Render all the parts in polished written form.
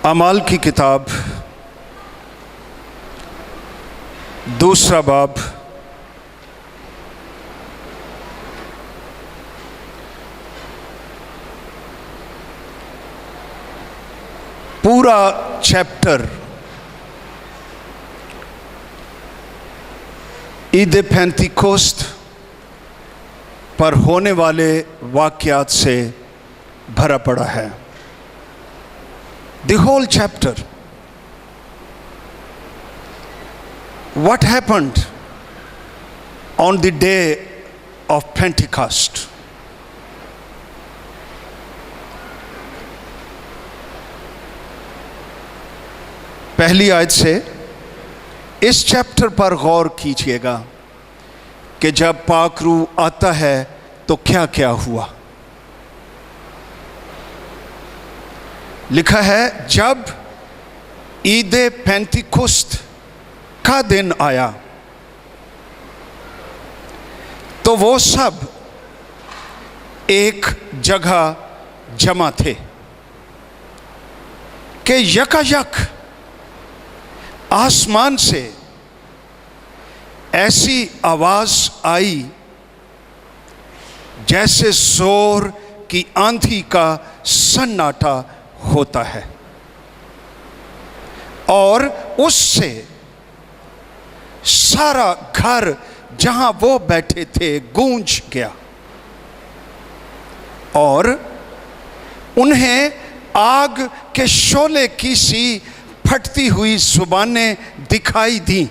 अमाल की किताब दूसरा बाब पूरा चैप्टर ईद पेंतिकोस्त पर होने वाले वाक़यात से भरा पड़ा है। The whole chapter. What happened on the day of Pentecost? पहली आयत से इस चैप्टर पर गौर कीजिएगा कि जब पाक रूह आता है तो क्या क्या हुआ। लिखा है, जब ईद पेंतिकोस्त का दिन आया तो वो सब एक जगह जमा थे कि यकायक आसमान से ऐसी आवाज आई जैसे जोर की आंधी का सन्नाटा होता है, और उससे सारा घर जहां वो बैठे थे गूंज गया, और उन्हें आग के शोले की सी फटती हुई जुबानें दिखाई दी,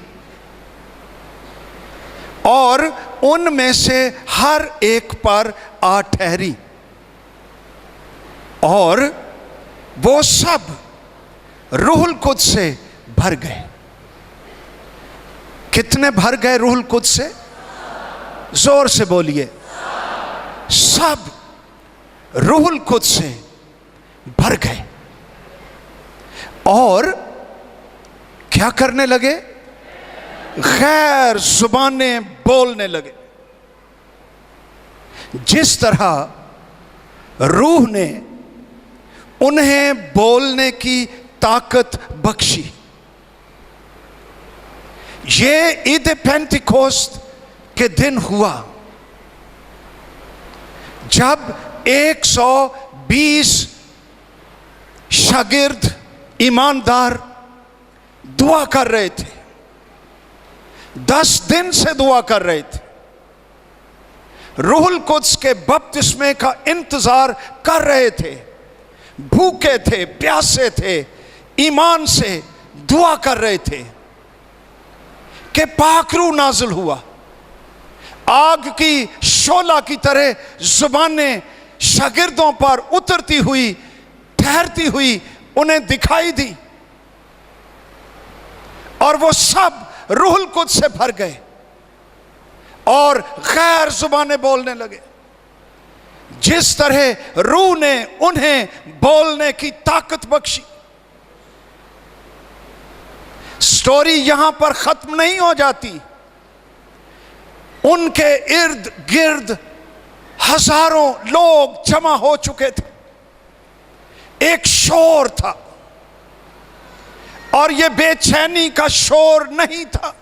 और उनमें से हर एक पर आ ठहरी, और वो सब रूहुल कुद्स से भर गए। कितने भर गए रूहुल कुद्स से? जोर से बोलिए, सब रूहुल कुद्स से भर गए। और क्या करने लगे? गैर जुबानें बोलने लगे। जिस तरह रूह ने उन्हें बोलने की ताकत बख्शी, ये ईद पेंतिकोस्त के दिन हुआ जब 120 शागिर्द ईमानदार दुआ कर रहे थे, 10 दिन से दुआ कर रहे थे, रूहुल कुद्स के बपतिस्मे का इंतजार कर रहे थे, भूखे थे, प्यासे थे, ईमान से दुआ कर रहे थे कि पाक रूह नाज़िल हुआ। आग की शोला की तरह जुबानें शागिर्दों पर उतरती हुई, ठहरती हुई उन्हें दिखाई दी, और वो सब रूहुल कुद्स से भर गए और गैर जुबानें बोलने लगे। जिस तरह रूह ने उन्हें बोलने की ताकत बख्शी। स्टोरी यहां पर खत्म नहीं हो जाती। उनके इर्द गिर्द हजारों लोग जमा हो चुके थे, एक शोर था, और यह बेचैनी का शोर नहीं था,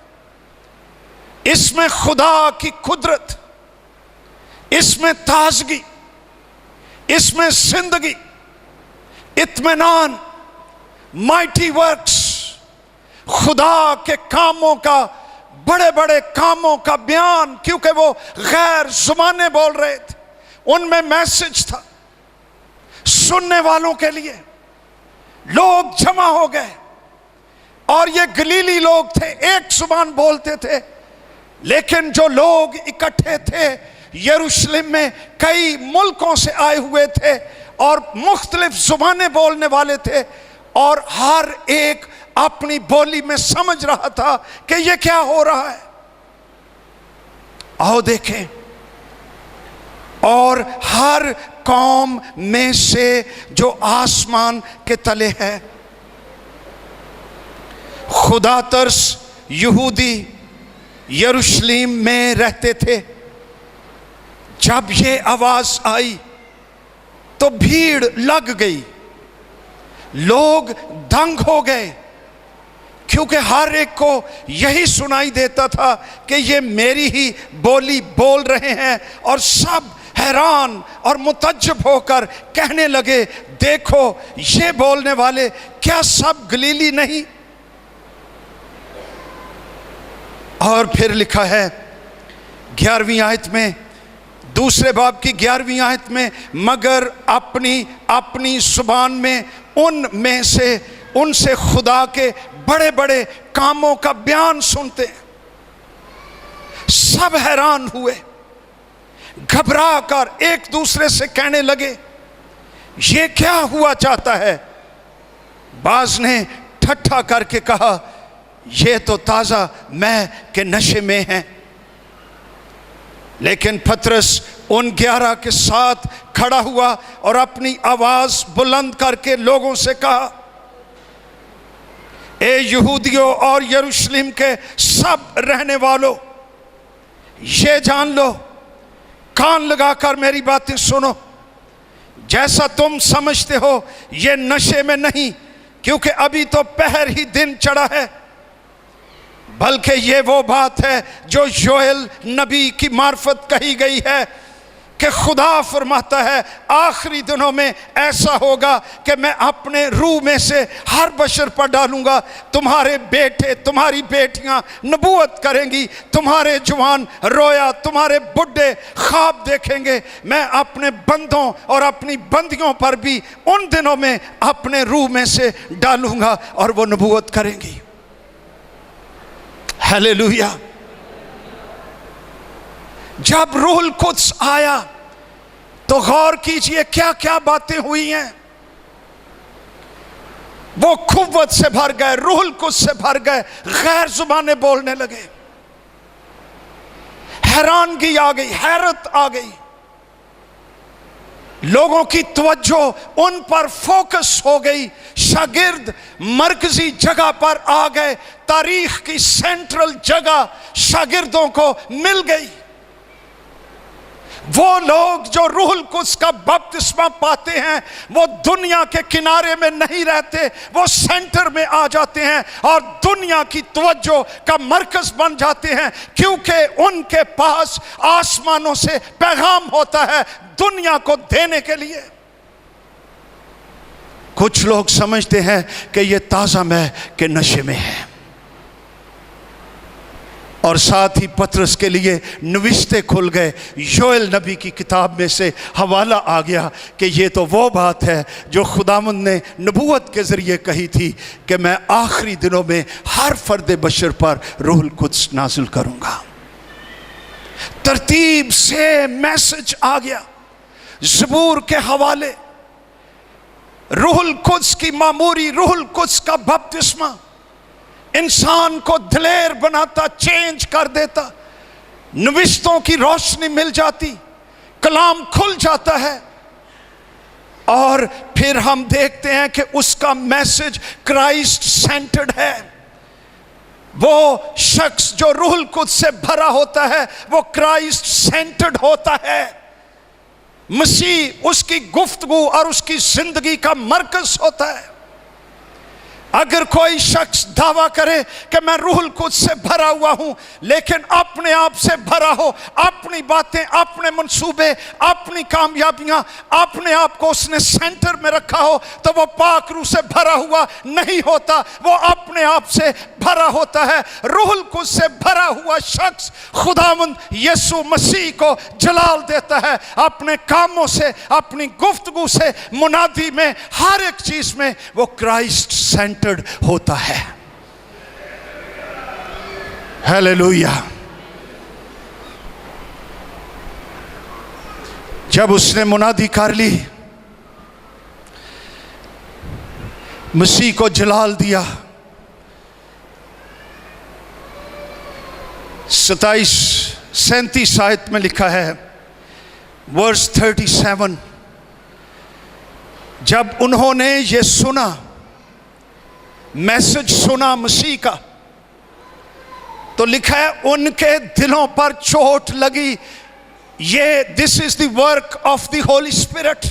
इसमें खुदा की कुदरत, इसमें ताजगी, इसमें जिंदगी, इत्मीनान, माइटी वर्क्स, खुदा के कामों का, बड़े बड़े कामों का बयान, क्योंकि वो गैर जुबानें बोल रहे थे, उनमें मैसेज था। सुनने वालों के लिए लोग जमा हो गए, और ये गलीली लोग थे, एक जुबान बोलते थे, लेकिन जो लोग इकट्ठे थे यरूशलेम में कई मुल्कों से आए हुए थे और मुख्तलिफ जुबानें बोलने वाले थे, और हर एक अपनी बोली में समझ रहा था कि ये क्या हो रहा है। आओ देखें, और हर कौम में से जो आसमान के तले है, खुदा तरस यहूदी यरूशलेम में रहते थे, जब ये आवाज आई तो भीड़ लग गई, लोग दंग हो गए, क्योंकि हर एक को यही सुनाई देता था कि ये मेरी ही बोली बोल रहे हैं। और सब हैरान और मुतज्जब होकर कहने लगे, देखो ये बोलने वाले क्या सब गलीली नहीं? और फिर लिखा है 11वीं आयत में, दूसरे बाब की 11वीं आयत में, मगर अपनी अपनी जुबान में उनसे खुदा के बड़े बड़े कामों का बयान सुनते हैं। सब हैरान हुए, घबरा कर एक दूसरे से कहने लगे, ये क्या हुआ चाहता है? बाज ने ठट्ठा करके कहा, ये तो ताजा मैं के नशे में है। लेकिन पतरस उन 11 के साथ खड़ा हुआ और अपनी आवाज बुलंद करके लोगों से कहा, ए यहूदियों और यरूशलेम के सब रहने वालों, ये जान लो, कान लगाकर मेरी बातें सुनो। जैसा तुम समझते हो ये नशे में नहीं, क्योंकि अभी तो पहर ही दिन चढ़ा है, बल्कि ये वो बात है जो योएल नबी की मार्फत कही गई है कि खुदा फरमाता है, आखिरी दिनों में ऐसा होगा कि मैं अपने रूह में से हर बशर पर डालूंगा। तुम्हारे बेटे तुम्हारी बेटियां नबूवत करेंगी, तुम्हारे जवान रोया, तुम्हारे बुढ़े ख्वाब देखेंगे। मैं अपने बंदों और अपनी बंदियों पर भी उन दिनों में अपने रूह में से डालूंगा और वो नबूवत करेंगी। हालेलुया। जब रूहुल कुद्स आया तो गौर कीजिए क्या क्या बातें हुई हैं। वो खुव्वत से भर गए, रूहुल कुद्स से भर गए, गैर जुबानें बोलने लगे, हैरानगी आ गई, हैरत आ गई, लोगों की तवज्जो उन पर फोकस हो गई, शागिर्द मरकजी जगह पर आ गए, तारीख की सेंट्रल जगह शागिर्दों को मिल गई। वो लोग जो रूहुल कुद्स का बपतिस्मा पाते हैं वो दुनिया के किनारे में नहीं रहते, वो सेंटर में आ जाते हैं और दुनिया की तवज्जो का मरकज बन जाते हैं, क्योंकि उनके पास आसमानों से पैगाम होता है दुनिया को देने के लिए। कुछ लोग समझते हैं कि ये ताजा मैं के नशे में है, और साथ ही पतरस के लिए नविश्ते खुल गए। योएल नबी की किताब में से हवाला आ गया कि ये तो वो बात है जो खुदावंद ने नबूवत के ज़रिए कही थी कि मैं आखिरी दिनों में हर फर्द बशर पर रूहुल कुद्स नाज़िल करूँगा। तरतीब से मैसेज आ गया ज़बूर के हवाले, रूहुल कुद्स की मामूरी, रूहुल कुद्स का बपतिस्मा इंसान को दिलेर बनाता, चेंज कर देता, नविश्तों की रोशनी मिल जाती, कलाम खुल जाता है। और फिर हम देखते हैं कि उसका मैसेज क्राइस्ट सेंटर्ड है। वो शख्स जो रूहुल कुद्स से भरा होता है वो क्राइस्ट सेंटर्ड होता है। मसीह उसकी गुफ्तगू और उसकी जिंदगी का मरकज होता है। अगर कोई शख्स दावा करे कि मैं रूहुल कुद्स से भरा हुआ हूं लेकिन अपने आप से भरा हो, अपनी बातें, अपने मंसूबे, अपनी कामयाबियां, अपने आप को उसने सेंटर में रखा हो, तो वो पाक रूह से भरा हुआ नहीं होता, वो अपने आप से भरा होता है। रूहुल कुद्स से भरा हुआ शख्स खुदावंद यीशु मसीह को जलाल देता है अपने कामों से, अपनी गुफ्तगू से, मुनादी में, हर एक चीज में वो क्राइस्ट सेंटर्ड होता है। हालेलुया। जब उसने मुनादी कर ली, मसीह को जलाल दिया, 37 आयत में लिखा है, वर्स 37, जब उन्होंने ये सुना, मैसेज सुना मसीह का, तो लिखा है उनके दिलों पर चोट लगी। ये this is the work of the Holi spirit.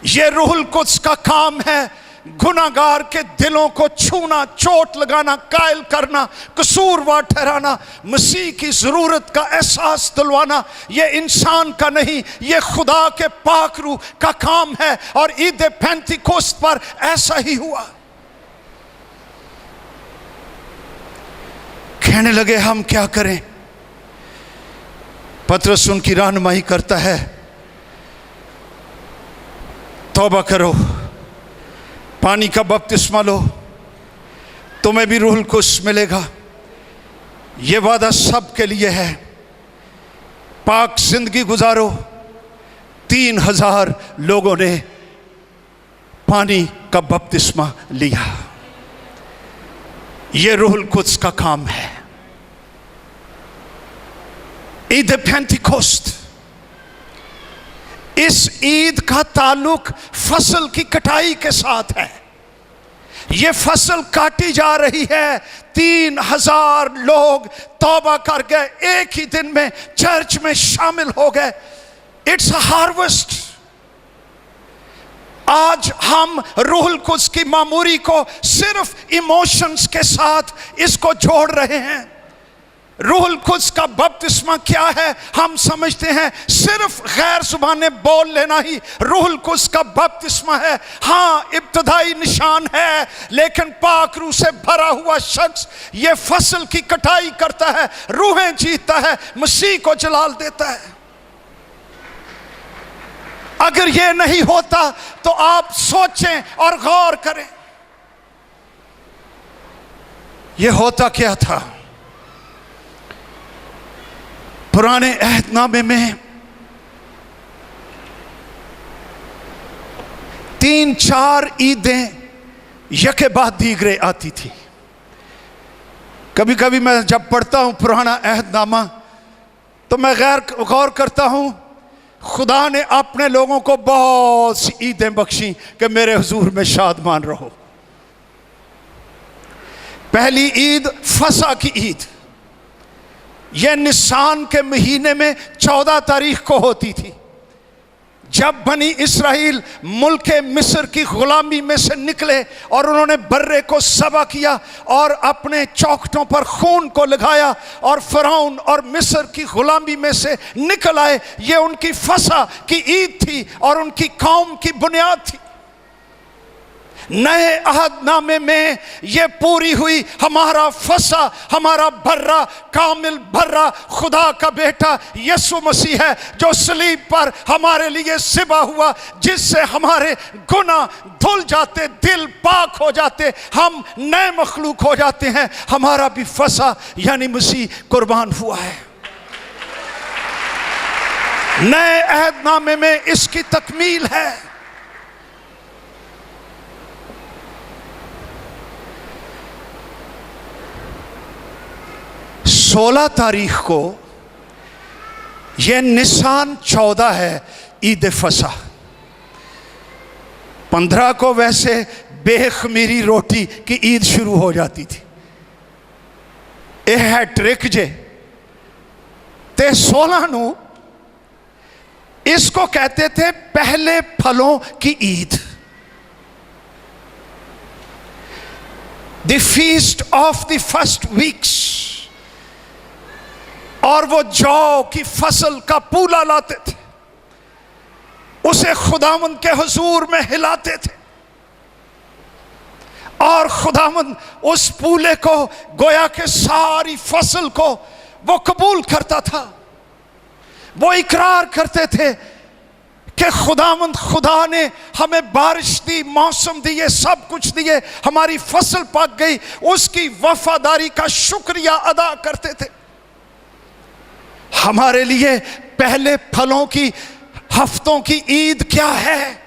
ये रूहुल कुद्स का काम है गुनाहगार के दिलों को छूना, चोट लगाना, कायल करना, कसूरवार ठहराना, मसीह की जरूरत का एहसास दिलवाना। ये इंसान का नहीं, ये खुदा के पाक रूह का काम है। और ईद पेंतिकोस्त पर ऐसा ही हुआ। कहने लगे हम क्या करें? पतरस उनकी रहनुमाई करता है, तौबा करो, पानी का बपतिस्मा लो, तुम्हें भी रूहुल कुद्स मिलेगा। ये वादा सब के लिए है। पाक जिंदगी गुजारो। 3000 लोगों ने पानी का बपतिस्मा लिया। ये रूहुल कुद्स का काम है। ईद पेंतिकोस्त, इस ईद का ताल्लुक फसल की कटाई के साथ है। ये फसल काटी जा रही है। 3000 लोग तौबा कर गए, एक ही दिन में चर्च में शामिल हो गए। It's a harvest. आज हम रूहुल कुद्स की मामूरी को सिर्फ इमोशंस के साथ इसको जोड़ रहे हैं। रूहुल कुद्स का बपतिस्मा क्या है? हम समझते हैं सिर्फ गैर जुबानें बोल लेना ही रूहुल कुद्स का बपतिस्मा है। हाँ, इब्तदाई निशान है, लेकिन पाक रूह से भरा हुआ शख्स ये फसल की कटाई करता है, रूहें जीतता है, मसीह को जलाल देता है। अगर ये नहीं होता तो आप सोचें और गौर करें, ये होता क्या था? पुराने अहदनामे में 3-4 ईदें यके बाद दीगरे आती थी। कभी कभी मैं जब पढ़ता हूं पुराना अहदनामा तो मैं गौर करता हूं, खुदा ने अपने लोगों को बहुत सी ईदें बख्शी कि मेरे हुजूर में शादमान रहो। पहली ईद फसा की ईद, यह निसान के महीने में 14 तारीख को होती थी, जब बनी इसराइल मुल्क मिस्र की गुलामी में से निकले और उन्होंने बर्रे को सबा किया और अपने चौखटों पर खून को लगाया और फिरौन और मिस्र की गुलामी में से निकल आए। ये उनकी फसा की ईद थी और उनकी कौम की बुनियाद थी। नए अहदनामे में ये पूरी हुई। हमारा फसा, हमारा बर्रा, कामिल बर्रा खुदा का बेटा यीशु मसीह है, जो सलीब पर हमारे लिए ज़िबा हुआ, जिससे हमारे गुनाह धुल जाते, दिल पाक हो जाते, हम नए मखलूक हो जाते हैं। हमारा भी फसा यानी मसीह कुर्बान हुआ है। नए अहदनामे में इसकी तकमील है। 16 तारीख को यह निसान 14 है ईद फसा। 15 को वैसे बेखमीरी रोटी की ईद शुरू हो जाती थी। यह है ट्रिक जे। ते 16 नू इसको कहते थे पहले फलों की Eid, the feast of the first weeks. और वो जौ की फसल का पूला लाते थे, उसे खुदावंद के हुजूर में हिलाते थे और खुदावंद उस पूले को, गोया के सारी फसल को वो कबूल करता था। वो इकरार करते थे कि खुदावंद, खुदा ने हमें बारिश दी, मौसम दिए, सब कुछ दिए, हमारी फसल पक गई। उसकी वफादारी का शुक्रिया अदा करते थे। हमारे लिए पहले फलों की हफ्तों की ईद क्या है?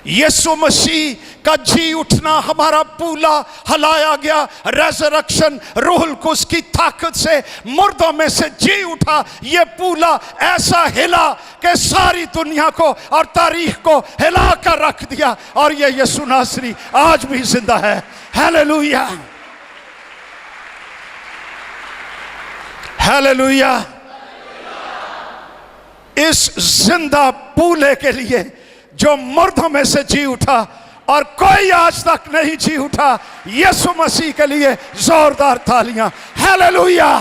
यीशु मसीह का जी उठना, हमारा पूला हलाया गया, रेजरेक्शन, रूहुल कुद्स की ताकत से मुर्दों में से जी उठा। ये पूला ऐसा हिला कि सारी दुनिया को और तारीख को हिला कर रख दिया। और ये यीशु नासरी आज भी जिंदा है। Hallelujah, hallelujah. इस जिंदा पूले के लिए जो मुर्दों में से जी उठा और कोई आज तक नहीं जी उठा। यीशु मसीह के लिए जोरदार तालियां। Hallelujah,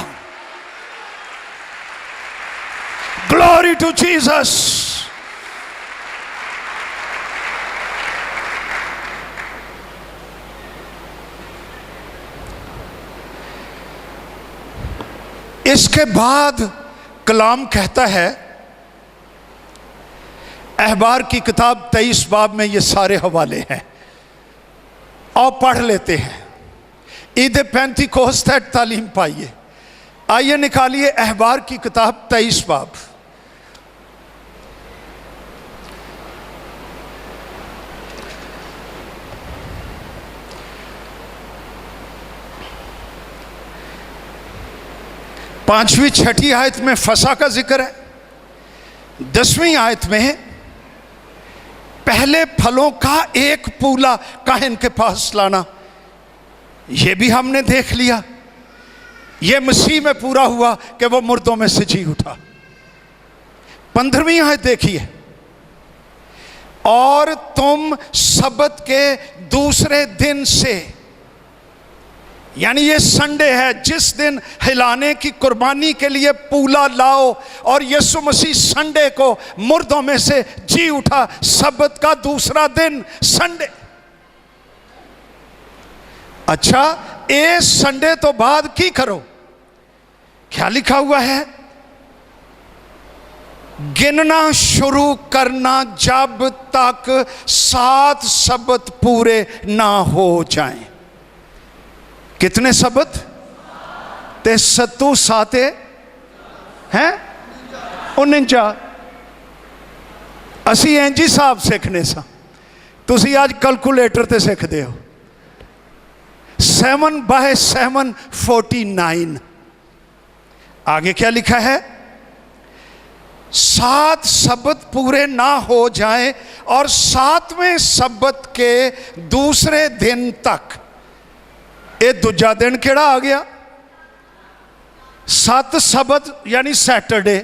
glory to Jesus. इसके बाद कलाम कहता है, अहबार की किताब 23 बाब में ये सारे हवाले हैं, और पढ़ लेते हैं। ईद पेंतीकोस्त है, तालीम पाइए। आइए निकालिए अहबार की किताब 23 बाब। पांचवी छठी आयत में फसा का जिक्र है। 10वीं आयत में पहले फलों का एक पूला काहिन के पास लाना, यह भी हमने देख लिया। यह मसीह में पूरा हुआ कि वो मुर्दों में से जी उठा। 15वीं आयत देखिए, और तुम सब्त के दूसरे दिन से, यानी ये संडे है जिस दिन हिलाने की कुर्बानी के लिए पूला लाओ, और यीशु मसीह संडे को मुर्दों में से जी उठा। सब्त का दूसरा दिन संडे। अच्छा, ए संडे तो बाद की करो, क्या लिखा हुआ है? गिनना शुरू करना जब तक 7 सब्त पूरे ना हो जाएं। कितने सब्त? ते 7 साते हैं 49। असी इंज हिसाब सीखने सा, तुसी आज कैलकुलेटर ते सीखते हो। 7 बाय 7 49। आगे क्या लिखा है? 7 सब्त पूरे ना हो जाए और 7वें सब्त के दूसरे दिन तक। ये दूजा दिन केड़ा आ गया? 7 सब्त यानी सैटरडे,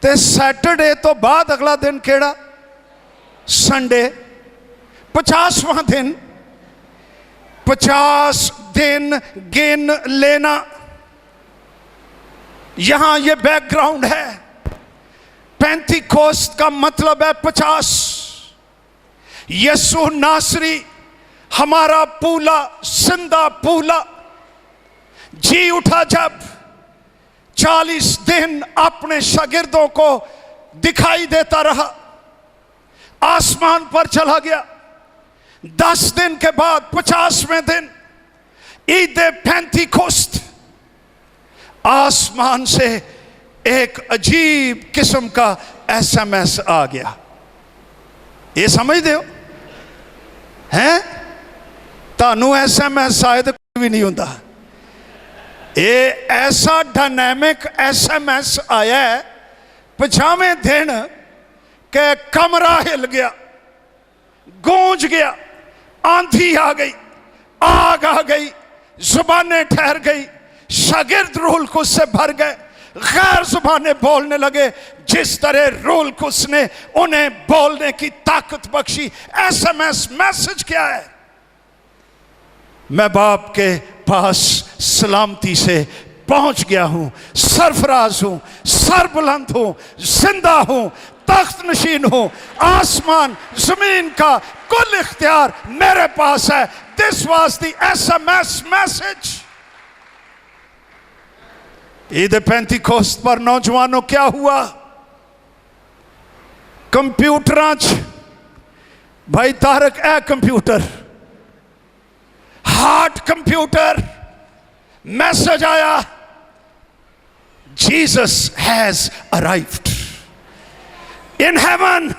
ते सैटरडे तो बाद अगला दिन केड़ा? संडे। 50वां दिन। 50 दिन गिन लेना। यहां ये बैकग्राउंड है। पेंतीकोस्त का मतलब है 50। यीशु नासरी हमारा पूला, जिंदा पूला, जी उठा जब 40 दिन अपने शागिर्दों को दिखाई देता रहा, आसमान पर चला गया। 10 दिन के बाद 50वें दिन ईद पेंतीकोस्त, आसमान से एक अजीब किस्म का SMS आ गया। ये समझते हो हैं? तानू SMS आए तो कोई भी नहीं होता। ये ऐसा डायनेमिक SMS आया है 50वें दिन के कमरा हिल गया, गूंज गया, आंधी आ गई, आग आ गई, जुबानें ठहर गई, शागिर्द रूहुल कुद्स से भर गए, गैर जुबानें बोलने लगे। जिस तरह रूहुल कुद्स ने उन्हें बोलने की ताकत बख्शी। SMS मैसेज क्या है? मैं बाप के पास सलामती से पहुंच गया हूं, सरफराज हूं, सरबुलंद हूं, जिंदा हूं, तख्त नशीन हूं, आसमान जमीन का कुल इख्तियार मेरे पास है। This was the SMS message. ईद पेंतीकोस्त पर नौजवानों क्या हुआ? कंप्यूटर भाई तारक ए कंप्यूटर, हार्ट कंप्यूटर, मैसेज आया, Jesus has arrived in heaven,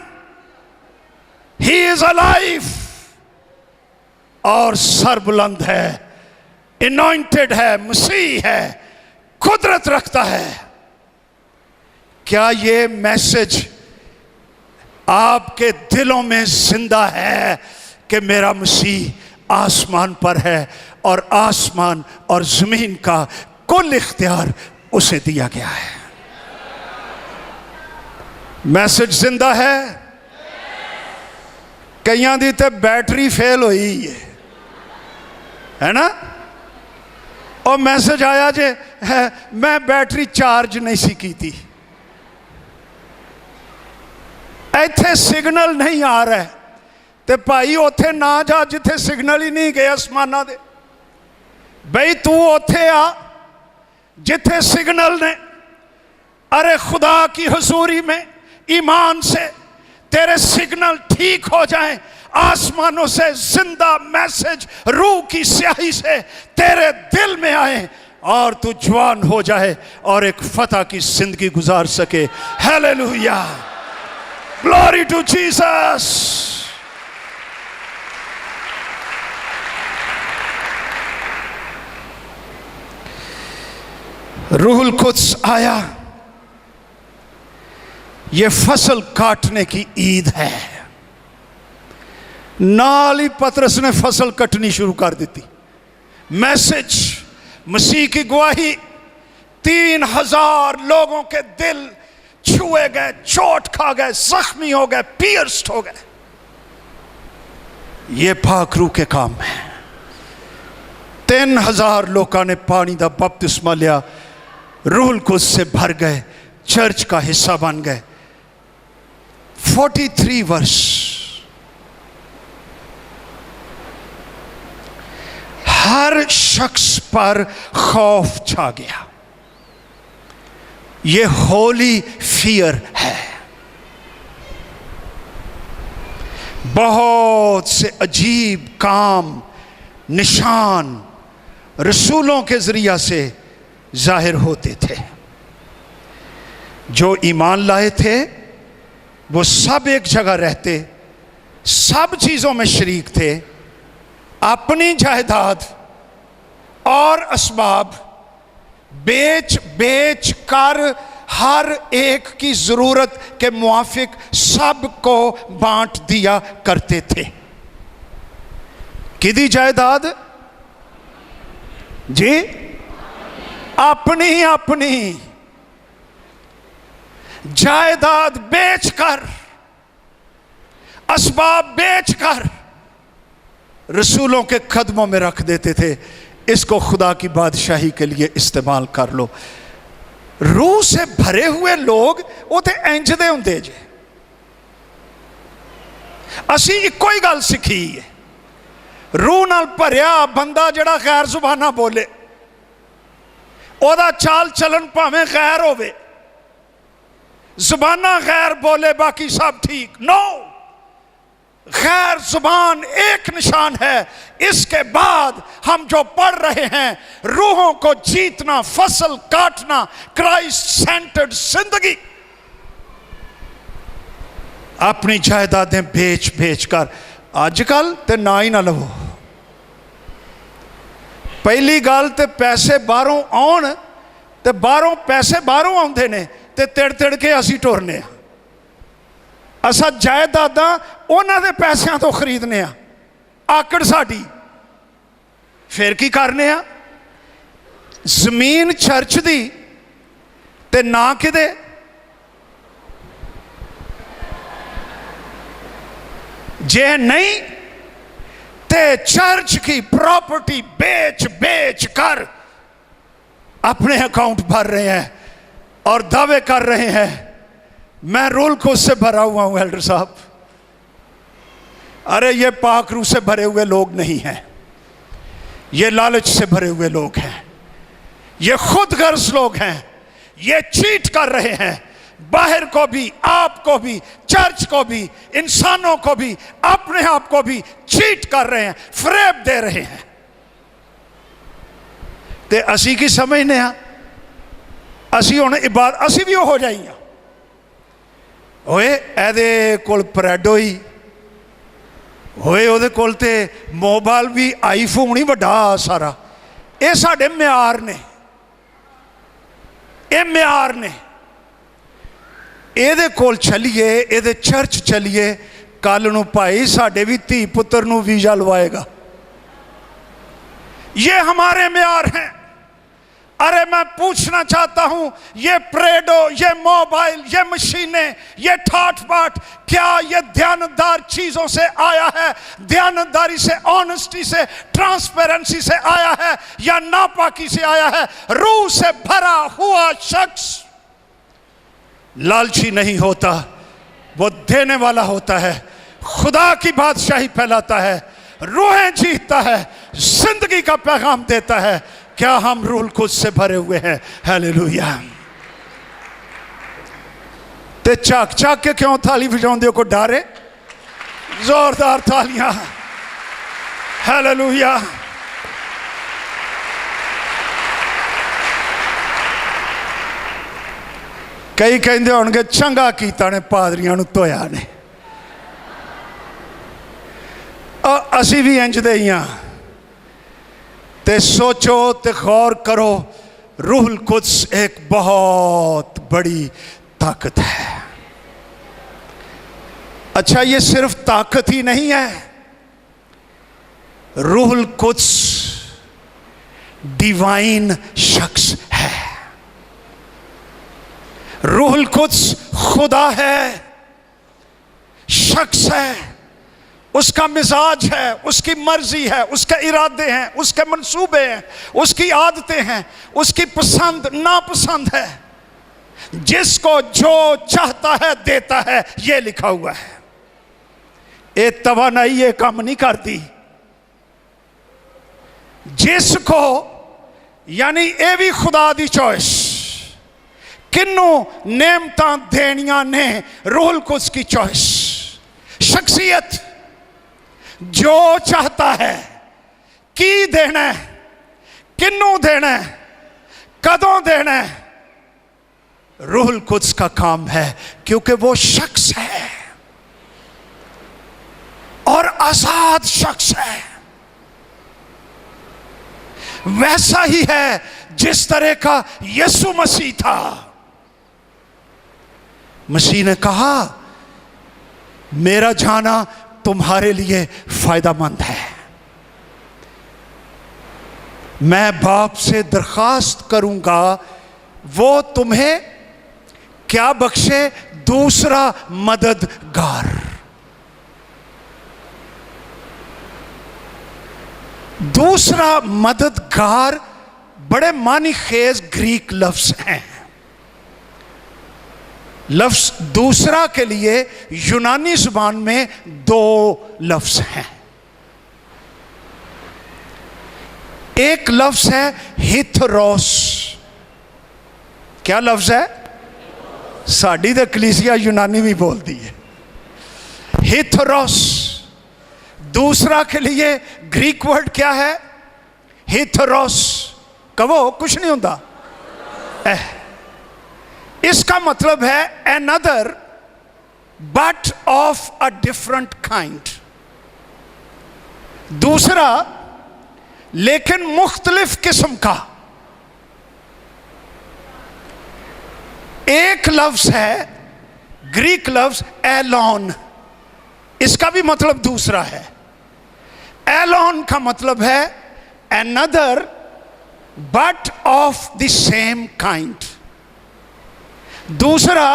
he is alive. और सरबुलंद है, अनॉइंटेड है, मसीह है, कुदरत रखता है। क्या ये मैसेज आपके दिलों में जिंदा है कि मेरा मसीह आसमान पर है और आसमान और जमीन का कुल इख्तियार उसे दिया गया है? मैसेज जिंदा है। कईयां दी ते बैटरी फेल हुई है ना। और मैसेज आया जे मैं बैटरी चार्ज नहीं सी की थी। इत्थे सिग्नल नहीं आ रहा है ते भाई उत्थे ना जा जिथे सिग्नल ही नहीं गए आसमाना दे। बई तू उत्थे आ जिथे सिग्नल ने। अरे खुदा की हुजूरी में ईमान से तेरे सिग्नल ठीक हो जाएं, आसमानों से जिंदा मैसेज रूह की स्याही से तेरे दिल में आए और तू जवान हो जाए और एक फतह की जिंदगी गुजार सके। Hallelujah, glory to Jesus. रूहुल कुद्स आया। ये फसल काटने की ईद है। नाल ही पतरस ने फसल कटनी शुरू कर दी। मैसेज मसीह की गवाही 3000 लोगों के दिल छुए गए, चोट खा गए, जख्मी हो गए, पियर्स्ड हो गए। ये पाक रूह के काम है। 3000 लोगों ने पानी का बपतिस्मा लिया, रूहुल कुद्स से भर गए, चर्च का हिस्सा बन गए। 43 वर्ष हर शख्स पर खौफ छा गया। ये होली फियर है। बहुत से अजीब काम निशान रसूलों के जरिया से जाहिर होते थे। जो ईमान लाए थे वो सब एक जगह रहते, सब चीजों में शरीक थे, अपनी जायदाद और असबाब बेच बेच कर हर एक की जरूरत के मुआफिक सबको बांट दिया करते थे। किदी जायदाद जी? अपनी अपनी जायदाद बेचकर, असबाब बेचकर रसूलों के कदमों में रख देते थे। इसको खुदा की बादशाही के लिए इस्तेमाल कर लो। रूह से भरे हुए लोग उते इंज दे हुंदे जे। असी इको ही गल सीखी है, रूह नाल भरिया बंदा जड़ा गैर जुबाना बोले, ओदा चाल चलन भावें गैर होवे, जुबाना गैर बोले बाकी सब ठीक। नो, गैर जुबान एक निशान है। इसके बाद हम जो पढ़ रहे हैं, रूहों को जीतना, फसल काटना, क्राइस्ट सेंटर्ड जिंदगी। अपनी जायदादें बेच बेच कर, आजकल ते ना ही ना लवो। पहली गल ते पैसे बाहरों आउण ते बाहरों पैसे बाहरों आउंदे ने ते तिड़ तिड़ के असी टुरने। असा जायदादा उन्हां दे पैसों तो खरीदने आ, आकड़ साडी। फिर की करने आ? जमीन चर्च दी ते ना किदे। जे नहीं ते चर्च की प्रॉपर्टी बेच बेच कर अपने अकाउंट भर रहे हैं और दावे कर रहे हैं मैं रूहुल कुद्स से भरा हुआ हूं। एल्डर साहब, अरे ये पाक रूह से भरे हुए लोग नहीं हैं, ये लालच से भरे हुए लोग हैं, ये खुद गर्ज लोग हैं, ये चीट कर रहे हैं। बाहर को भी, आपको भी, चर्च को भी, इंसानों को भी, अपने आप को भी चीट कर रहे हैं, फरेब दे रहे हैं। ते असी की समझने आ, असी हुण इबादत असी भी हो जाइए। ओए एदे कोल परेडो ही होए, ओदे कोल ते मोबाइल भी, आईफोन ही वड्डा सारा। ये साडे म्यार ने, ये म्यार ने। ਇਹਦੇ ਕੋਲ चलिए, ਇਹਦੇ चर्च चलिए, कल नूं भाई साडे भी धी पुत्र नूं वीजा लवाएगा। ये हमारे म्यार हैं। अरे मैं पूछना चाहता हूं, ये प्रेडो, ये मोबाइल, ये मशीनें, ये ठाठ बाट, क्या ये ध्यानदार चीजों से आया है? ध्यानदारी से, ऑनेस्टी से, ट्रांसपेरेंसी से आया है या नापाकी से आया है? रूह से भरा हुआ शख्स लालची नहीं होता, वो देने वाला होता है, खुदा की बादशाही फैलाता है, रूहें जीतता है, जिंदगी का पैगाम देता है। क्या हम रूह कुछ से भरे हुए हैं? हालेलुया। ते चाक चाक के क्यों थाली बजाउंदे हो? को डारे? जोरदार तालियां। हालेलुया। कई कहते होंगे चंगा कीता ने पादरियां नूं धोया ने। असी भी इंज दे ही हां। ते सोचो ते गौर करो, रूहुल कुद्स एक बहुत बड़ी ताकत है। अच्छा, ये सिर्फ ताकत ही नहीं है, रूहुल कुद्स डिवाइन शख्स है। रूहुल कुद्स खुदा है, शख्स है, उसका मिजाज है, उसकी मर्जी है, उसके इरादे हैं, उसके मंसूबे हैं, उसकी आदतें हैं, उसकी पसंद नापसंद है, जिसको जो चाहता है देता है, ये लिखा हुआ है। ये तवानाई ये काम नहीं करती, जिसको यानी ये भी खुदा दी चॉइस। किन्नू नेमतां देनियां ने? रूहुल कुद्स की चॉइस, शख्सियत, जो चाहता है की देना है, किन्नू देना है, कदों देना है, रूहुल कुद्स का काम है, क्योंकि वो शख्स है और आजाद शख्स है। वैसा ही है जिस तरह का यीशु मसीह था। मसीह ने कहा, मेरा जाना तुम्हारे लिए फायदामंद है। मैं बाप से दरखास्त करूंगा, वो तुम्हें क्या बख्शे? दूसरा मददगार। दूसरा मददगार बड़े मानी खेज ग्रीक लफ्ज हैं। लफ्ज दूसरा के लिए यूनानी जुबान में दो लफ्ज हैं। एक लफ्ज है हिथरोस। क्या लफ्ज है? साड़ी तो कलीसिया यूनानी भी बोलती है। हिथरोस। दूसरा के लिए ग्रीक वर्ड क्या है? हिथरोस। कहो, कुछ नहीं होता। इसका मतलब है another but of a different kind। दूसरा लेकिन मुख्तलिफ किस्म का। एक लफ्ज है ग्रीक लफ्ज एलोन, इसका भी मतलब दूसरा है। एलोन का मतलब है another but of the same kind। दूसरा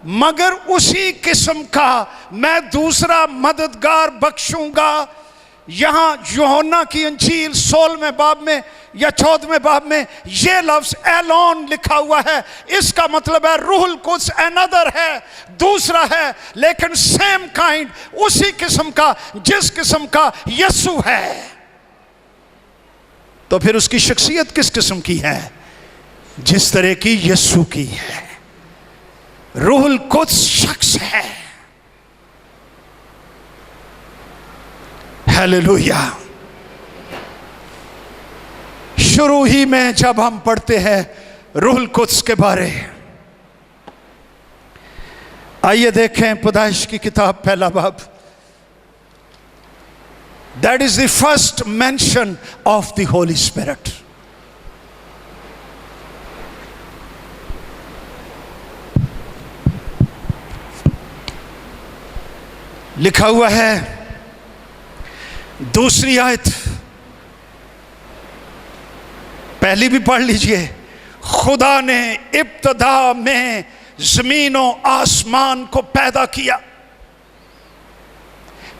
मगर उसी किस्म का। मैं दूसरा मददगार बख्शूंगा। यहां यूहन्ना की इंजील 16वें बाब में या 14वें बाब में यह लफ्ज एलोन लिखा हुआ है। इसका मतलब है रूहुल कुद्स अनदर है, दूसरा है, लेकिन सेम काइंड, उसी किस्म का जिस किस्म का यीशु है। तो फिर उसकी शख्सियत किस किस्म की है? जिस तरह की यीशु की है। रूहुल कुद्स शख्स है। हालेलुया। शुरू ही में जब हम पढ़ते हैं रूहुल कुद्स के बारे, आइए देखें पैदाइश की किताब पहला बाब। That is the first mention of the Holi spirit. लिखा हुआ है दूसरी आयत पहली भी पढ़ लीजिए। खुदा ने इब्तदा में जमीनों आसमान को पैदा किया।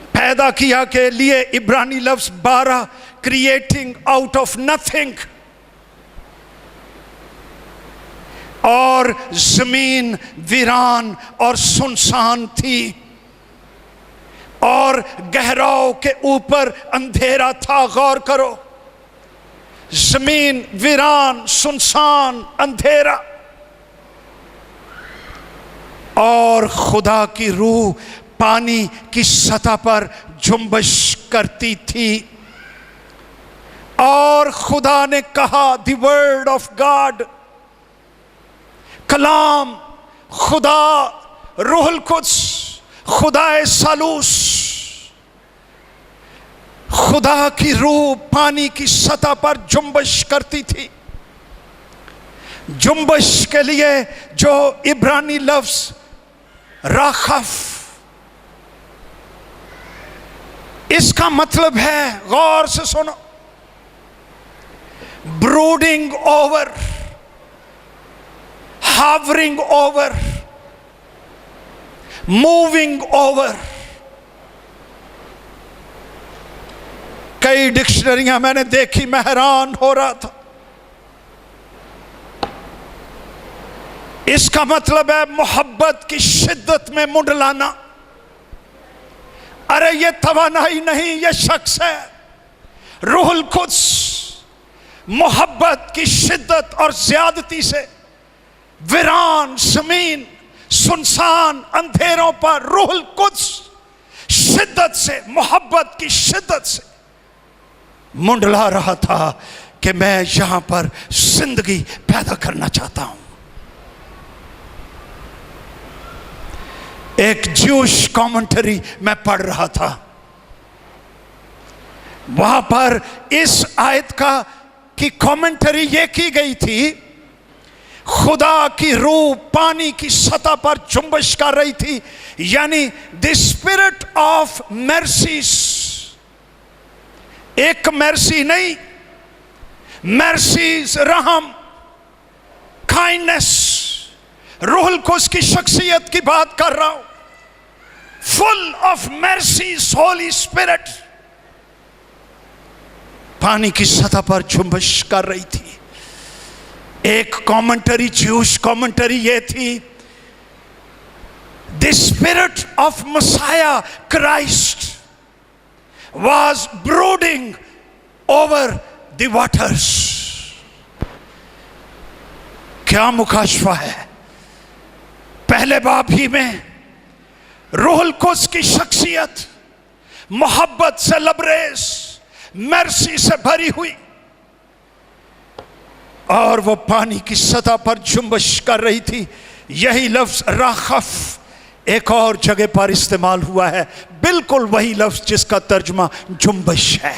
पैदा किया के लिए इब्रानी लफ्ज 12, क्रिएटिंग आउट ऑफ नथिंग। और जमीन वीरान और सुनसान थी और गहराओं के ऊपर अंधेरा था। गौर करो, जमीन वीरान, सुनसान, अंधेरा। और खुदा की रूह पानी की सतह पर जुम्बश करती थी। और खुदा ने कहा, द वर्ड ऑफ गॉड, कलाम खुदा, रूहुल कुद्स, खुदाए सालूस, खुदा की रूह पानी की सतह पर जुम्बश करती थी। जुम्बश के लिए जो इब्रानी लफ्ज राखफ, इसका मतलब है, गौर से सुनो, brooding over, hovering over, moving over. कई डिक्शनरियां मैंने देखी, मैं हैरान हो रहा था। इसका मतलब है मोहब्बत की शिद्दत में मुंडलाना। अरे ये तवानाई नहीं, ये शख्स है रूहुल कुद्स। मोहब्बत की शिद्दत और ज्यादती से वीरान जमीन, सुनसान अंधेरों पर रूहुल कुद्स शिद्दत से, मोहब्बत की शिद्दत से मुंडला रहा था कि मैं यहां पर जिंदगी पैदा करना चाहता हूं। एक ज्यूश कमेंटरी मैं पढ़ रहा था, वहां पर इस आयत की कमेंटरी ये की गई थी, खुदा की रूह पानी की सतह पर जुम्बश कर रही थी, यानी द स्पिरिट ऑफ मर्सीज। एक मर्सी नहीं, मर्सीज, रहम, काइंडनेस, रूहुल कुद्स की शख्सियत की बात कर रहा हूं। Full of mercies, Holi spirit पानी की सतह पर जुम्बश कर रही थी। एक कमेंटरी, ज्यूश कमेंटरी ये थी, the spirit of messiah Christ was brooding over the waters। क्या मुकाशफा है। पहले बाब ही में रूहुल कुद्स की शख्सियत मोहब्बत से लबरेज, मर्सी से भरी हुई, और वो पानी की सतह पर जुम्बश कर रही थी। यही लफ्ज राखफ एक और जगह पर इस्तेमाल हुआ है, बिल्कुल वही लफ्ज जिसका तर्जुमा जुम्बश है।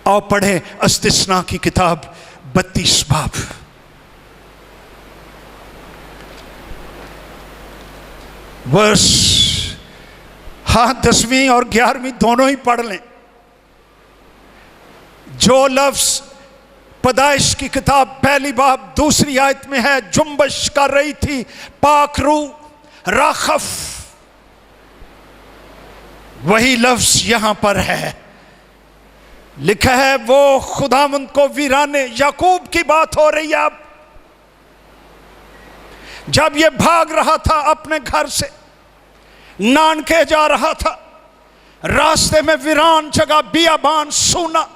और पढ़े इस्तिस्ना की किताब 32 बाब। वर्स, हाँ 10वीं और 11वीं दोनों ही पढ़ लें। जो लफ्ज पैदाइश की किताब पहली बाब 2री आयत में है, जुम्बश कर रही थी, पाक रूह, राखफ, वही लफ्ज यहां पर है। लिखा है वो खुदावंद को वीराने, याकूब की बात हो रही है। अब जब ये भाग रहा था अपने घर से, नानके जा रहा था, रास्ते में वीरान जगह, बियाबान, सूना,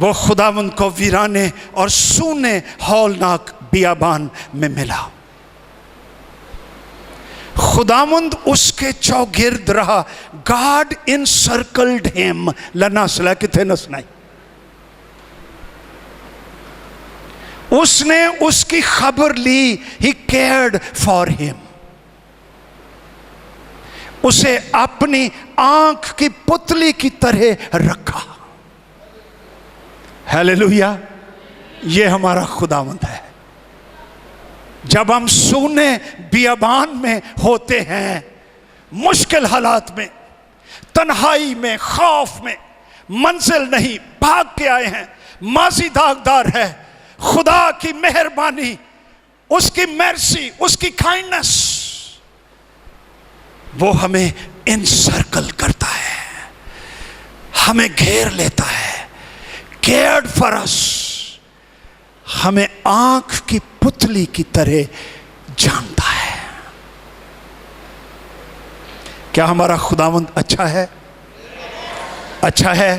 वो खुदावंद को वीराने और सूने हौलनाक बियाबान में मिला। खुदावंद उसके चौगिर्द रहा। God इनसर्कल्ड him. लनासला किथे नसनाई, उसने उसकी खबर ली। ही केयर्ड फॉर हिम। उसे अपनी आंख की पुतली की तरह रखा। हालेलुया, ये हमारा खुदावंद है। जब हम सूने बियाबान में होते हैं, मुश्किल हालात में, तन्हाई में, खौफ में, मंजिल नहीं, भाग के आए हैं। माजी दागदार है, खुदा की मेहरबानी, उसकी मर्सी, उसकी काइंडनेस, वो हमें इनसर्कल करता है, हमें घेर लेता है, केयर्ड फॉर अस, हमें आंख की पुतली की तरह जानता है। क्या हमारा खुदावंद अच्छा है? अच्छा है,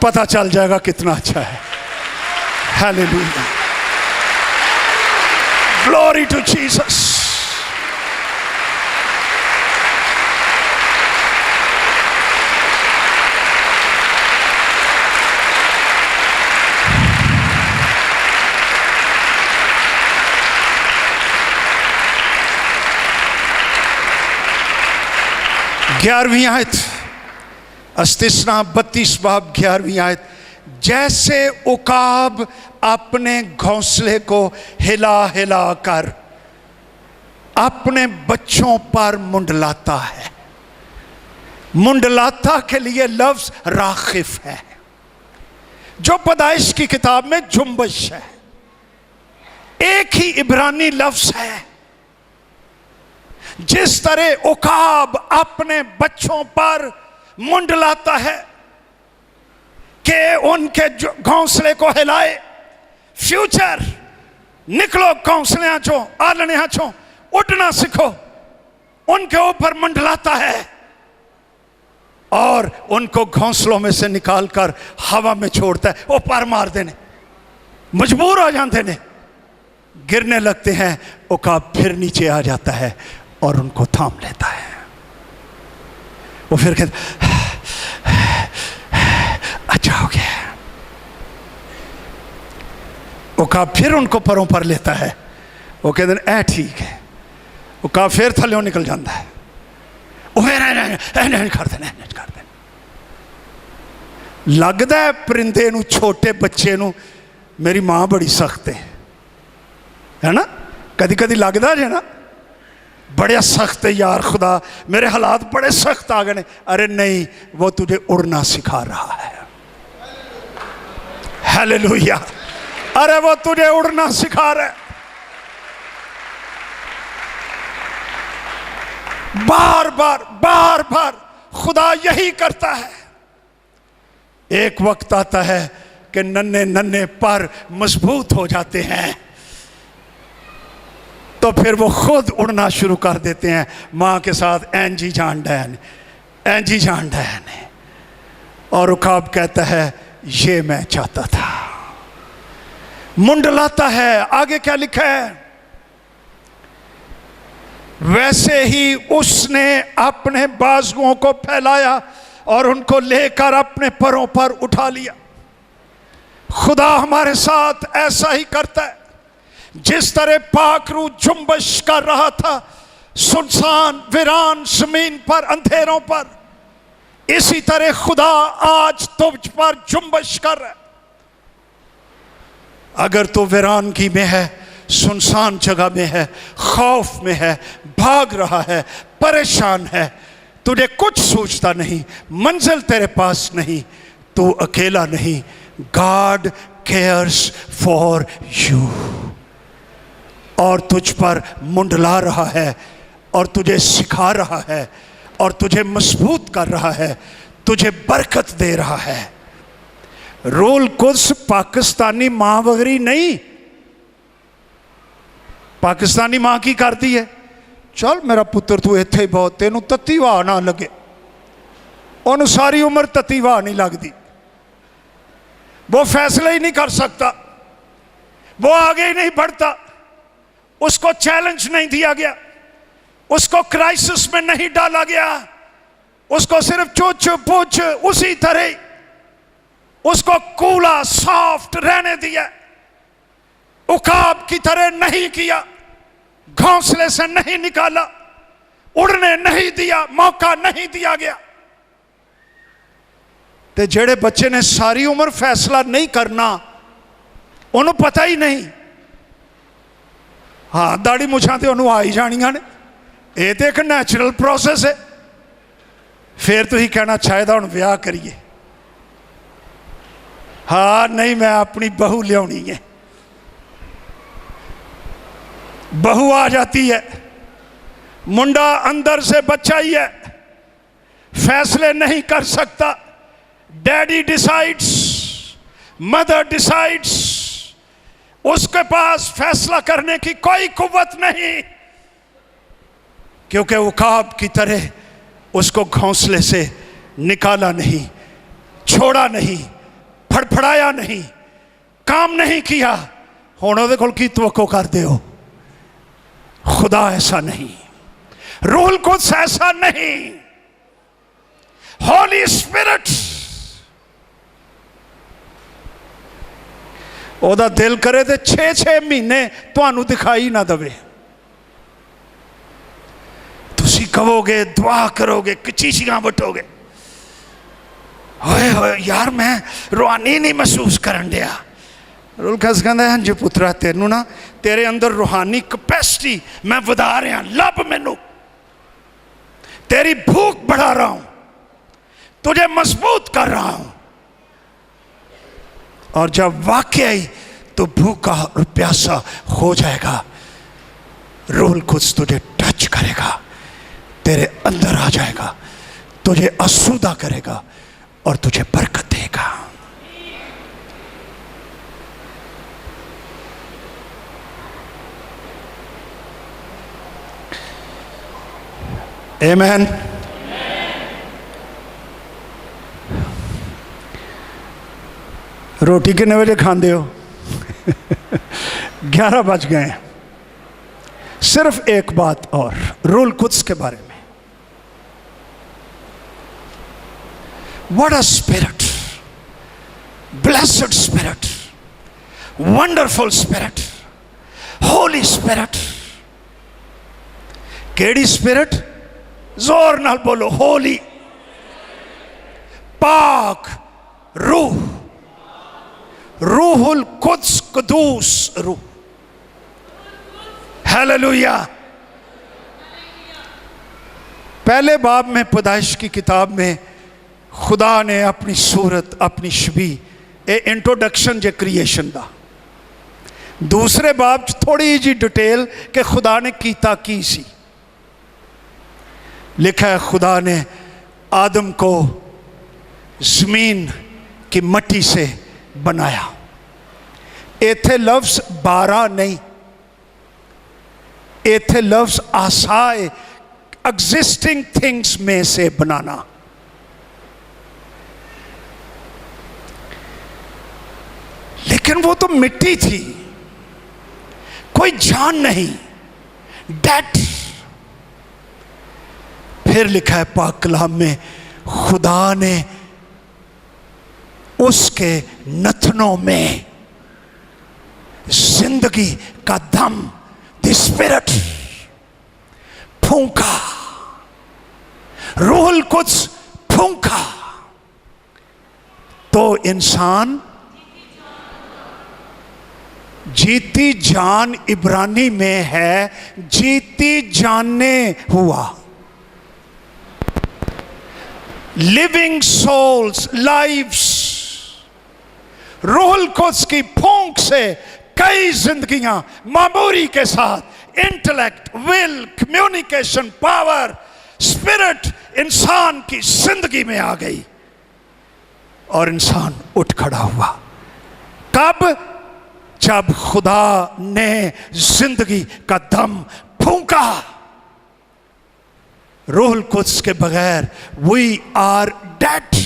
पता चल जाएगा कितना अच्छा है। Hallelujah, glory to Jesus. ग्यारहवीं आयत, इस्तिस्ना 32 बाब 11वीं आयत। जैसे उकाब अपने घोंसले को हिला हिला कर अपने बच्चों पर मुंडलाता है। मुंडलाता के लिए लफ्ज राखिफ है, जो पैदाइश की किताब में जुम्बश है। एक ही इब्रानी लफ्ज है। जिस तरह उकाब अपने बच्चों पर मुंडलाता है कि उनके घोंसले को हिलाए, फ्यूचर निकलो घोंसले चो, आलने चो, उड़ना सीखो, उनके ऊपर मुंडलाता है और उनको घोंसलों में से निकालकर हवा में छोड़ता है। वो पर मार देने मजबूर हो जाते ने, गिरने लगते हैं। उकाब फिर नीचे आ जाता है और उनको थाम लेता है। वो फिर कहते अच्छा हो गया। उकाब फिर उनको परों पर लेता है। वो कहते हैं ठीक है। उकाब फिर थल्लों निकल जाता है। वो कर देना लगता है परिंदे नू, छोटे बच्चे नू मेरी मां बड़ी सख्त है ना। कदी कदी लगता जे ना बड़े सख्त है यार, खुदा मेरे हालात बड़े सख्त आ गए। अरे नहीं, वो तुझे उड़ना सिखा रहा है। हालेलुया, अरे वो तुझे उड़ना सिखा रहा है। बार बार बार बार खुदा यही करता है। एक वक्त आता है कि नन्हे नन्हे पर मजबूत हो जाते हैं, तो फिर वो खुद उड़ना शुरू कर देते हैं माँ के साथ। एंजी जान डैन, एंजी जान डैन। और उकाब कहता है ये मैं चाहता था। मुंडलाता है। आगे क्या लिखा है? वैसे ही उसने अपने बाजुओं को फैलाया और उनको लेकर अपने परों पर उठा लिया। खुदा हमारे साथ ऐसा ही करता है। जिस तरह पाखरू जुम्बश कर रहा था सुनसान वीरान जमीन पर, अंधेरों पर, इसी तरह खुदा आज तुझ पर जुम्बश कर रहा है। अगर तू वीरानगी में है, सुनसान जगह में है, खौफ में है, भाग रहा है, परेशान है, तुझे कुछ सोचता नहीं, मंजिल तेरे पास नहीं, तू अकेला नहीं। गॉड केयर्स फॉर यू और तुझ पर मुंडला रहा है और तुझे सिखा रहा है और तुझे मजबूत कर रहा है, तुझे बरकत दे रहा है। रूल कुछ पाकिस्तानी मां वगैरह नहीं। पाकिस्तानी मां की करती है, चल मेरा पुत्र तू इत्थे बहुत, तेनू तत्ती वाह ना लगे। उन्होंने सारी उम्र तत्ती वाह नहीं लगती। वो फैसला ही नहीं कर सकता, वो आगे ही नहीं बढ़ता, उसको चैलेंज नहीं दिया गया, उसको क्राइसिस में नहीं डाला गया, उसको सिर्फ चुच पुच उसी तरह उसको कूला सॉफ्ट रहने दिया। उकाब की तरह नहीं किया, घोंसले से नहीं निकाला, उड़ने नहीं दिया, मौका नहीं दिया गया। ते जेड़े बच्चे ने सारी उम्र फैसला नहीं करना, उन्होंने पता ही नहीं। हाँ, दाड़ी मुछां ते उन्होंने आ ही जानियां ने, ये तो एक नैचुरल प्रोसेस है। फिर तुसीं कहना चाहिए हुण विआह करिए। हाँ नहीं, मैं अपनी बहू लियानी है। बहू आ जाती है, मुंडा अंदर से बच्चा ही है, फैसले नहीं कर सकता। डैडी डिसाइड्स, मदर डिसाइड्स, उसके पास फैसला करने की कोई कुव्वत नहीं, क्योंकि उकाब की तरह उसको घोंसले से निकाला नहीं, छोड़ा नहीं, फड़फड़ाया नहीं, काम नहीं किया। हुण उहदे कोल की तवक्को करदे हो? खुदा ऐसा नहीं, रूह कुद्स ऐसा नहीं। होली स्पिरिट ओदा दिल करे तो 6-6 महीने तुहानू दिखाई ना दवे। तुसी कहोगे, दुआ करोगे, कचीसियां वटोगे, होए होए यार मैं रूहानी नहीं महसूस करन दिया। रूह कुद्स कहंदा है जी पुत्रा, तेनू ना तेरे अंदर रूहानी कैपेसिटी मैं वधा रहा, लब मैनू, तेरी भूख बढ़ा रहा हूं, तुझे मजबूत कर रहा हूं। और जब वाकई तो भूखा और प्यासा हो जाएगा, रूह कुद्स तुझे टच करेगा, तेरे अंदर आ जाएगा, तुझे आसूदा करेगा और तुझे बरकत देगा। आमीन। रोटी कितने बजे खाते हो? 11 बज गए। सिर्फ एक बात और रूह कुद्स के बारे में। What a spirit, blessed spirit, wonderful spirit, Holi spirit. केड़ी स्पिरिट? जोर नाल बोलो, होली, पाक रूह, रूहुल कुद्स, कुदूस रूह। हालेलुया। पहले बाब में पैदाइश की किताब में खुदा ने अपनी सूरत, अपनी छवि, ए इंट्रोडक्शन जे क्रिएशन दा। दूसरे बाब थोड़ी जी डिटेल के खुदा ने कीता की सी। लिखा है खुदा ने आदम को जमीन की मट्टी से बनाया। इथे लफ्ज 12 नहीं, इथे लफ्ज आसाए, एग्जिस्टिंग थिंग्स में से बनाना। लेकिन वो तो मिट्टी थी, कोई जान नहीं, डेड। फिर लिखा है पाक कलाम में खुदा ने उसके नथनों में जिंदगी का दम, द स्पिरिट, फूंका, रूहुल कुद्स फूंका, तो इंसान जीती जान इब्रानी में है जीती जानने हुआ। Living souls, lives. रूहुल कुद्स की फूंक से कई जिंदगियां मामूरी के साथ intellect, will, communication power, spirit इंसान की जिंदगी में आ गई और इंसान उठ खड़ा हुआ। कब? जब खुदा ने जिंदगी का दम फूंका। रूहुल कुद्स के बगैर वी आर डेड।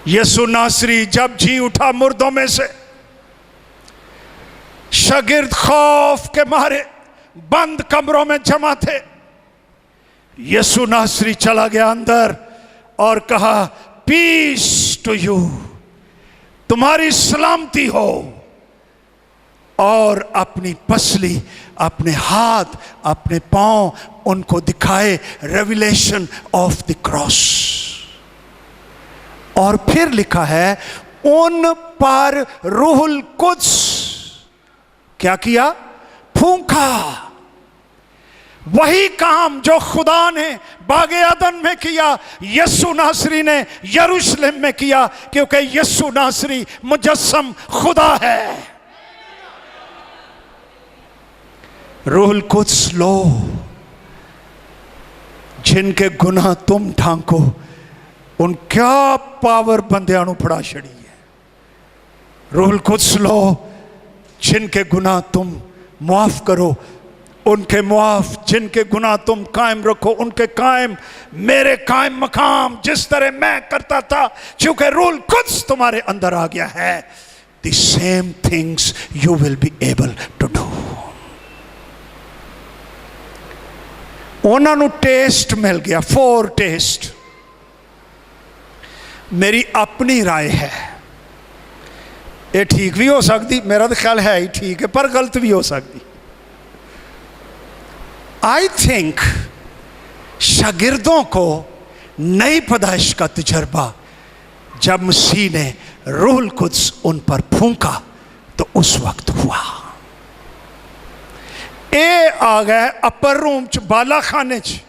यसु नासरी जब जी उठा मुर्दों में से, शागिर्द खौफ के मारे बंद कमरों में जमा थे। यसु नासरी चला गया अंदर और कहा, पीस टू यू, तुम्हारी सलामती हो। और अपनी पसली, अपने हाथ, अपने पांव उनको दिखाए, रेवलेशन ऑफ द क्रॉस। और फिर लिखा है उन पर रूहुल कुद्स क्या किया? फूंका। वही काम जो खुदा ने बागे अदन में किया, यीशु नासरी ने यरूशलेम में किया, क्योंकि यीशु नासरी मुजस्सम खुदा है। रूहुल कुद्स लो, जिनके गुनाह तुम ढांको, उन क्या पावर बंदियां नूं फड़ा छड़ी है। रूहुल कुद्स लो, जिनके गुनाह तुम मुआफ करो, उनके मुआफ, जिनके गुनाह तुम कायम रखो, उनके कायम। मेरे कायम मकाम जिस तरह मैं करता था, क्योंकि रूहुल कुद्स तुम्हारे अंदर आ गया है, the same things you will be able to do. उन्होंने टेस्ट मिल गया, 4 टेस्ट। मेरी अपनी राय है, ये ठीक भी हो सकती, मेरा तो ख्याल है ही ठीक है, पर गलत भी हो सकती। आई थिंक शागिर्दों को नई पैदाइश का तजर्बा जब मसीह ने रूहुल कुद्स उन पर फूंका तो उस वक्त हुआ। ए आ गए अपर रूम च, बाला खाने च,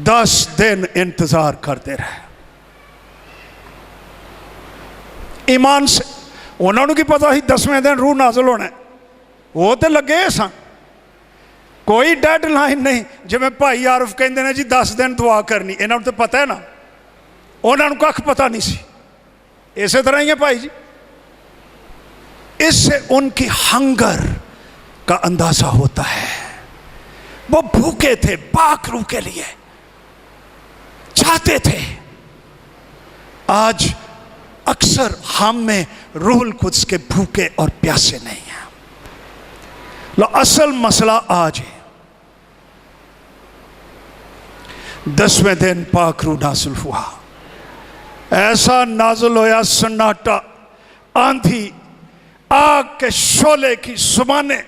10 दिन इंतजार करते रहे ईमान से। उन्होंने की पता ही 10वें दिन रूह नाज़िल होना है, वो तो लगे सन, कोई डेडलाइन नहीं। जिवें भाई आरफ कहते हैं जी 10 दिन दुआ करनी, इन्होंने तो पता है ना, उन्होंने कख पता नहीं सी। इस तरह ही है भाई जी। इससे उनकी हंगर का अंदाजा होता है। वो भूखे थे, पाक रूह के लिए चाहते थे। आज अक्सर हम में रूहुल कुद्स के भूखे और प्यासे नहीं हैं। लो असल मसला आज है। 10वें दिन पाक रूह नाज़िल हुआ, ऐसा नाज़िल होया सन्नाटा, आंधी, आग के शोले की जुबानें।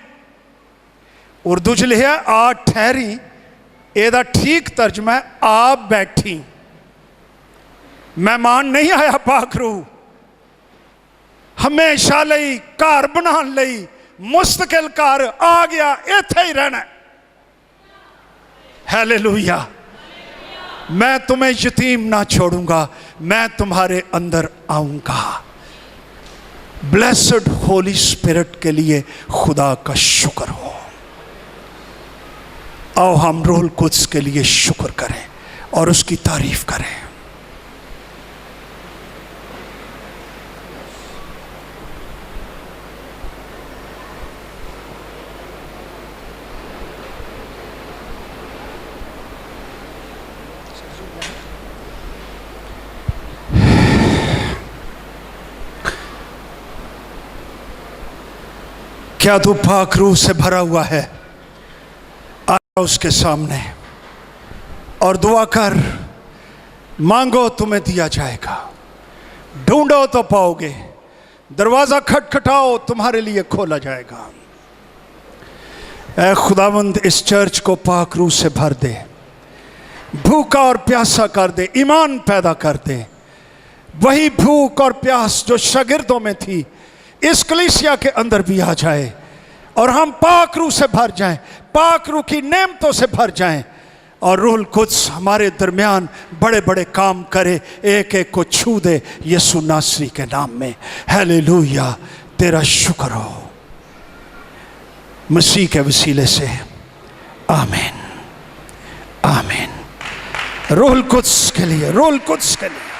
उर्दू च लिखा आ ठहरी, एदा ठीक तर्जमा है आ बैठी। मेहमान नहीं आया, पाक रूह हमेशा लई घर बनाने लई मुस्तकिल घर आ गया, इत्थे ही रहना। हालेलुया। मैं तुम्हें यतीम ना छोड़ूंगा, मैं तुम्हारे अंदर आऊंगा। ब्लेस्ड होली स्पिरिट के लिए खुदा का शुक्र हो। आओ हम रूहुल कुद्स के लिए शुक्र करें और उसकी तारीफ करें। क्या तू पाक रूह से भरा हुआ है? आ उसके सामने और दुआ कर। मांगो तुम्हें दिया जाएगा, ढूंढो तो पाओगे, दरवाजा खटखटाओ तुम्हारे लिए खोला जाएगा। ऐ खुदावंद इस चर्च को पाक रूह से भर दे, भूखा और प्यासा कर दे, ईमान पैदा कर दे। वही भूख और प्यास जो शागिर्दों में थी इस कलीसिया के अंदर भी आ जाए और हम पाक रूह से भर जाएं, पाक रूह की नेमतों से भर जाएं और रूहुल कुद्स हमारे दरमियान बड़े बड़े काम करे, एक एक को छू दे यीशु नासरी के नाम में। हालेलुया। तेरा शुक्र हो मसीह के वसीले से। आमीन, आमीन। रूहुल कुद्स के लिए, रूहुल कुद्स के लिए।